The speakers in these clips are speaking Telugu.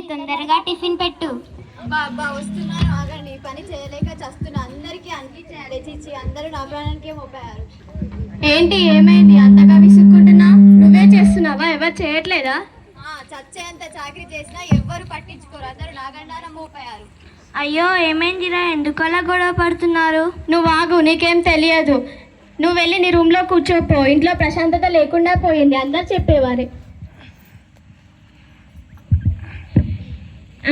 తొందరగా టిఫిన్ పెట్టు. అబ్బా వస్తున్నాను, ఆగండి. పని చేయలేక చస్తున్నా. అందరికీ అన్ని చేయాలి. చిచ్చి అందరూ నా ప్రాణానికే మోపారు. ఏంటి, ఏమైంది అంతగా విసుక్కుంటున్నా? నువ్వే చేస్తున్నావా? ఎవరు చేయట్లేదా? చచ్చేంత చాకరీ చేసినా ఎవ్వరు పట్టించుకోరు. అందరూ నాగండాన మోపారు. అయ్యో ఏమైందిరా, ఎందుకలా గొడవ పడుతున్నారు? నువ్వు ఆగు, నీకేం తెలియదు. నువ్వు వెళ్ళి నీ రూమ్లో కూర్చోపో. ఇంట్లో ప్రశాంతత లేకుండా పోయింది, అందరు చెప్పేవారే.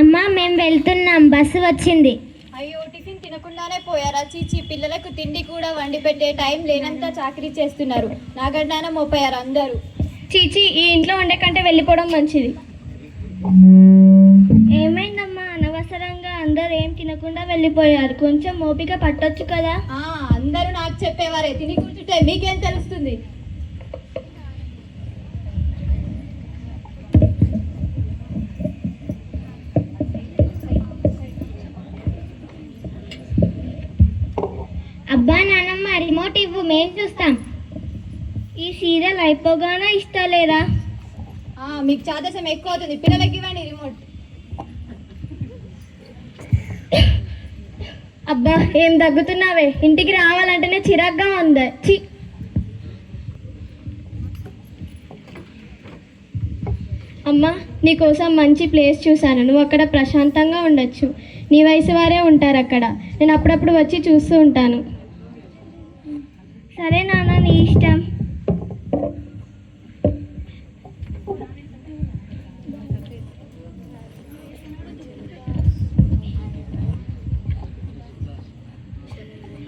అమ్మా మేము వెళ్తున్నాం, బస్సు వచ్చింది. అయ్యో టిఫిన్ తినకుండానే పోయారా? చీచి, పిల్లలకు తిండి కూడా వండి పెట్టే టైం లేనంత చాకరీ చేస్తున్నారు. నాగండాన మోపారు అందరూ. చీచి, ఈ ఇంట్లో ఉండే కంటే వెళ్ళిపోవడం మంచిది. ఏమైందమ్మా, అనవసరంగా అందరు ఏం తినకుండా వెళ్ళిపోయారు. కొంచెం ఓపిక పట్టొచ్చు కదా. అందరూ నాకు చెప్పేవారే, తిని కూర్చుంటే మీకేం తెలుస్తుంది? అబ్బా నానమ్మ, రిమోట్ ఇవ్వు, మేం చూస్తాం. ఈ సీరియల్ అయిపోగానే ఇస్తలేరా? మీకు చాదసం ఎక్కువ అవుతుంది. పిల్లలకి ఇవ్వండి రిమోట్. అబ్బా ఏం దగ్గుతున్నావే? ఇంటికి రావాలంటేనే చిరాగ్గా ఉంది. చి, అమ్మా నీకోసం మంచి ప్లేస్ చూశాను. నువ్వు అక్కడ ప్రశాంతంగా ఉండొచ్చు. నీ వయసు వారే ఉంటారు అక్కడ. నేను అప్పుడప్పుడు వచ్చి చూస్తూ ఉంటాను. సరే నాన్న, నీ ఇష్టం.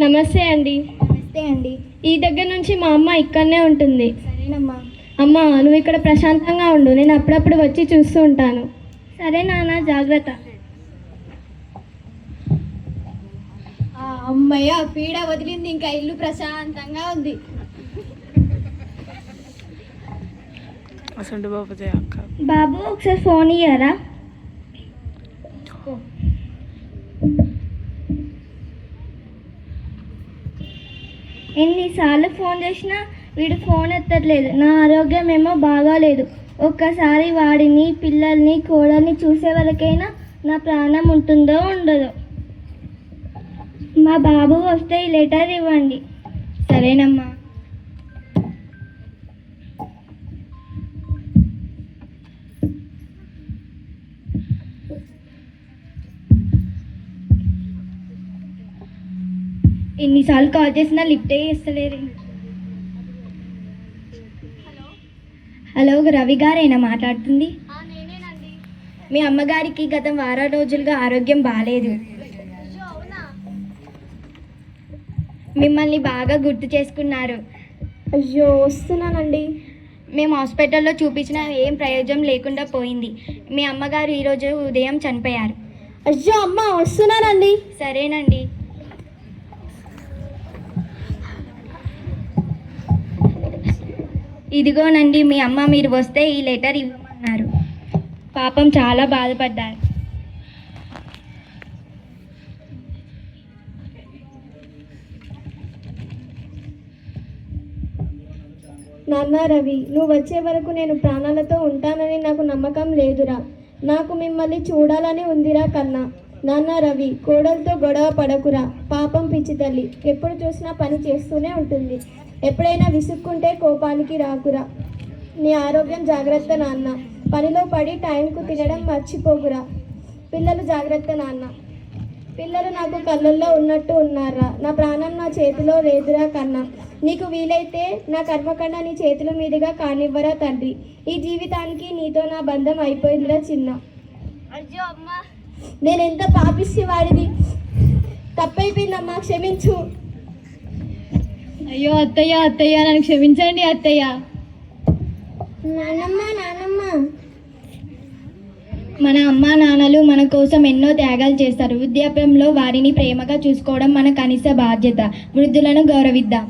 నమస్తే అండి. నమస్తే అండి. ఈ దగ్గర నుంచి మా అమ్మ ఇక్కడనే ఉంటుంది. సరేనమ్మా. అమ్మ నువ్వు ఇక్కడ ప్రశాంతంగా ఉండు, నేను అప్పుడప్పుడు వచ్చి చూస్తూ ఉంటాను. సరే నాన్న, జాగ్రత్త. అమ్మయ్య, పీడ వదిలింది. ఇంకా ఇల్లు ప్రశాంతంగా ఉంది. బాబు ఒకసారి ఫోన్ ఇయ్యారా? ఎన్నిసార్లు ఫోన్ చేసినా వీడు ఫోన్ ఎత్తట్లేదు. నా ఆరోగ్యం ఏమో బాగాలేదు. ఒక్కసారి వాడిని, పిల్లల్ని, కోడల్ని చూసే వరకైనా నా ప్రాణం ఉంటుందో ఉండదో. మా బాబు వస్తే ఈ లెటర్ ఇవ్వండి. సరేనమ్మా. ఎన్నిసార్లు కాల్ చేసినా లిఫ్టే చేస్తలేరు. హలో, రవి గారేనా మాట్లాడుతుంది? నేనేనండి. మీ అమ్మగారికి గత వారం రోజులుగా ఆరోగ్యం బాగాలేదు. మిమ్మల్ని బాగా గుర్తు చేసుకున్నారు. అయ్యో వస్తున్నానండి. మేము హాస్పిటల్లో చూపించిన ఏం ప్రయోజనం లేకుండా పోయింది. మీ అమ్మగారు ఈరోజు ఉదయం చనిపోయారు. అయ్యో అమ్మ, వస్తున్నానండి. సరేనండి. ఇదిగోనండి మీ అమ్మ, మీరు వస్తే ఈ లెటర్ ఇవ్వమన్నారు. పాపం చాలా బాధపడ్డారు. నాన్న రవి, నువ్వు వచ్చే వరకు నేను ప్రాణాలతో ఉంటానని నాకు నమ్మకం లేదురా. నాకు మిమ్మల్ని చూడాలని ఉందిరా కన్నా. నాన్న రవి, కోడలతో గొడవ పడకురా. పాపం పిచ్చి తల్లి, ఎప్పుడు చూసినా పని చేస్తూనే ఉంటుంది. ఎప్పుడైనా విసుక్కుంటే కోపానికి రాకురా. నీ ఆరోగ్యం జాగ్రత్త నాన్న. పనిలో పడి టైంకు తినడం మర్చిపోకురా. పిల్లలు జాగ్రత్త నాన్న. పిల్లలు నాకు కళ్ళల్లో ఉన్నట్టు ఉన్నారా. నా ప్రాణం నా చేతిలో లేదురా కన్నా. నీకు వీలైతే నా కర్మకన్నా నీ చేతుల మీదుగా కానివ్వరా తండ్రి. ఈ జీవితానికి నీతో నా బంధం అయిపోయిందిరా చిన్న. అయ్యో అమ్మా, నేనెంత పాపిస్తే వాడిది. తప్పైపోయిందమ్మా, క్షమించు. అయ్యో అత్తయ్య, అత్తయ్య నన్ను క్షమించండి అత్తయ్య. నానమ్మ, నానమ్మ. మన అమ్మా నాన్నలు మన కోసం ఎన్నో త్యాగాలు చేస్తారు. వృద్ధాప్యంలో వారిని ప్రేమగా చూసుకోవడం మన కనీస బాధ్యత. వృద్ధులను గౌరవిద్దాం.